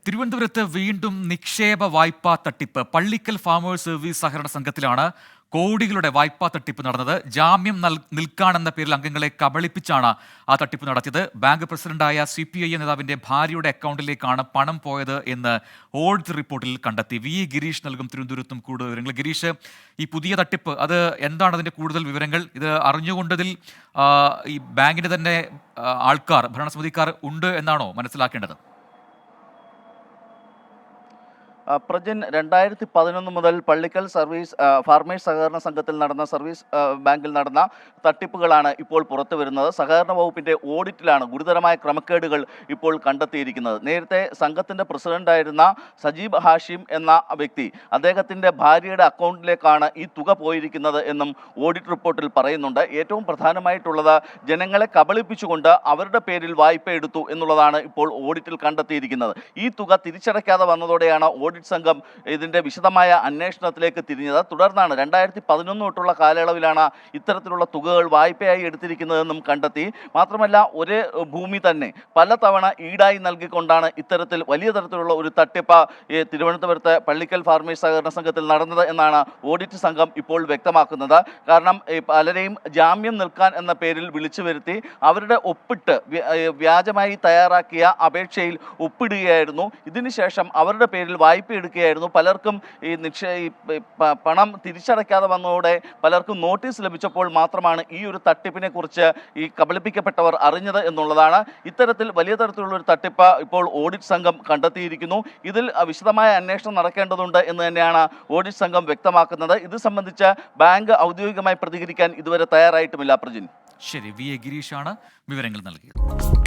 തിരുവനന്തപുരത്ത് വീണ്ടും നിക്ഷേപ വായ്പാ തട്ടിപ്പ്. പള്ളിക്കൽ ഫാമേഴ്സ് സർവീസ് സഹകരണ സംഘത്തിലാണ് കോടികളുടെ വായ്പാ തട്ടിപ്പ് നടന്നത്. ജാമ്യം നിൽക്കാനെന്ന പേരിൽ അംഗങ്ങളെ കബളിപ്പിച്ചാണ് ആ തട്ടിപ്പ് നടത്തിയത്. ബാങ്ക് പ്രസിഡന്റായ CPI നേതാവിന്റെ ഭാര്യയുടെ അക്കൗണ്ടിലേക്കാണ് പണം പോയത് എന്ന് ഓഡിറ്റ് റിപ്പോർട്ടിൽ കണ്ടെത്തി. VA ഗിരീഷ് നൽകും തിരുവനന്തപുരത്തും കൂടുതൽ വിവരങ്ങൾ. ഗിരീഷ്, ഈ പുതിയ തട്ടിപ്പ് അത് എന്താണ് അതിന്റെ കൂടുതൽ വിവരങ്ങൾ? ഇത് അറിഞ്ഞുകൊണ്ടതിൽ ഈ ബാങ്കിന്റെ തന്നെ ആൾക്കാർ, ഭരണസമിതിക്കാർ ഉണ്ട് എന്നാണോ മനസ്സിലാക്കേണ്ടത്? പ്രജിൻ 2011 മുതൽ പള്ളിക്കൽ ഫാർമേഴ്സ് സഹകരണ സംഘത്തിൽ നടന്ന ബാങ്കിൽ നടന്ന തട്ടിപ്പുകളാണ് ഇപ്പോൾ പുറത്തു വരുന്നത്. സഹകരണ വകുപ്പിന്റെ ഓഡിറ്റിലാണ് ഗുരുതരമായ ക്രമക്കേടുകൾ ഇപ്പോൾ കണ്ടെത്തിയിരിക്കുന്നത്. നേരത്തെ സംഘത്തിന്റെ പ്രസിഡന്റായിരുന്ന സജീബ് ഹാഷിം എന്ന വ്യക്തി, അദ്ദേഹത്തിന്റെ ഭാര്യയുടെ അക്കൗണ്ടിലേക്കാണ് ഈ തുക പോയിരിക്കുന്നത് എന്നും ഓഡിറ്റ് റിപ്പോർട്ടിൽ പറയുന്നുണ്ട്. ഏറ്റവും പ്രധാനമായിട്ടുള്ളത് ജനങ്ങളെ കബളിപ്പിച്ചുകൊണ്ട് അവരുടെ പേരിൽ വായ്പ എടുത്തു എന്നുള്ളതാണ് ഇപ്പോൾ ഓഡിറ്റിൽ കണ്ടെത്തിയിരിക്കുന്നത്. ഈ തുക തിരിച്ചടയ്ക്കാതെ വന്നതോടെയാണ് ഓഡിറ്റ് സംഘം ഇതിന്റെ വിശദമായ അന്വേഷണത്തിലേക്ക് തിരിഞ്ഞത്. തുടർന്നാണ് 2011 തൊട്ടുള്ള കാലയളവിലാണ് ഇത്തരത്തിലുള്ള തുകകൾ വായ്പയായി എടുത്തിരിക്കുന്നതെന്നും കണ്ടെത്തി. മാത്രമല്ല, ഒരേ ഭൂമി തന്നെ പലതവണ ഈടായി നൽകിക്കൊണ്ടാണ് ഇത്തരത്തിൽ വലിയ തരത്തിലുള്ള ഒരു തട്ടിപ്പ് തിരുവനന്തപുരത്ത് പള്ളിക്കൽ ഫാർമേഴ്സ് സഹകരണ സംഘത്തിൽ നടന്നത് എന്നാണ് ഓഡിറ്റ് സംഘം ഇപ്പോൾ വ്യക്തമാക്കുന്നത്. കാരണം പലരെയും ജാമ്യം നിൽക്കാൻ എന്ന പേരിൽ വിളിച്ചു വരുത്തി അവരുടെ ഒപ്പിട്ട് വ്യാജമായി തയ്യാറാക്കിയ അപേക്ഷയിൽ ഒപ്പിടുകയായിരുന്നു. ഇതിനുശേഷം അവരുടെ പേരിൽ വായ്പ എടുക്കുകയായിരുന്നു. പലർക്കും പണം തിരിച്ചടയ്ക്കാതെ വന്നതോടെ പലർക്കും നോട്ടീസ് ലഭിച്ചപ്പോൾ മാത്രമാണ് ഈ ഒരു തട്ടിപ്പിനെ കുറിച്ച് ഈ കബളിപ്പിക്കപ്പെട്ടവർ അറിഞ്ഞത് എന്നുള്ളതാണ്. ഇത്തരത്തിൽ വലിയ തരത്തിലുള്ള ഒരു തട്ടിപ്പ് ഇപ്പോൾ ഓഡിറ്റ് സംഘം കണ്ടെത്തിയിരിക്കുന്നു. ഇതിൽ വിശദമായ അന്വേഷണം നടക്കേണ്ടതുണ്ട് എന്ന് തന്നെയാണ് ഓഡിറ്റ് സംഘം വ്യക്തമാക്കുന്നത്. ഇത് സംബന്ധിച്ച് ബാങ്ക് ഔദ്യോഗികമായി പ്രതികരിക്കാൻ ഇതുവരെ തയ്യാറായിട്ടുമില്ല. പ്രജിൻ, ശരി. VA ഗിരീഷാണ് വിവരങ്ങൾ നൽകിയത്.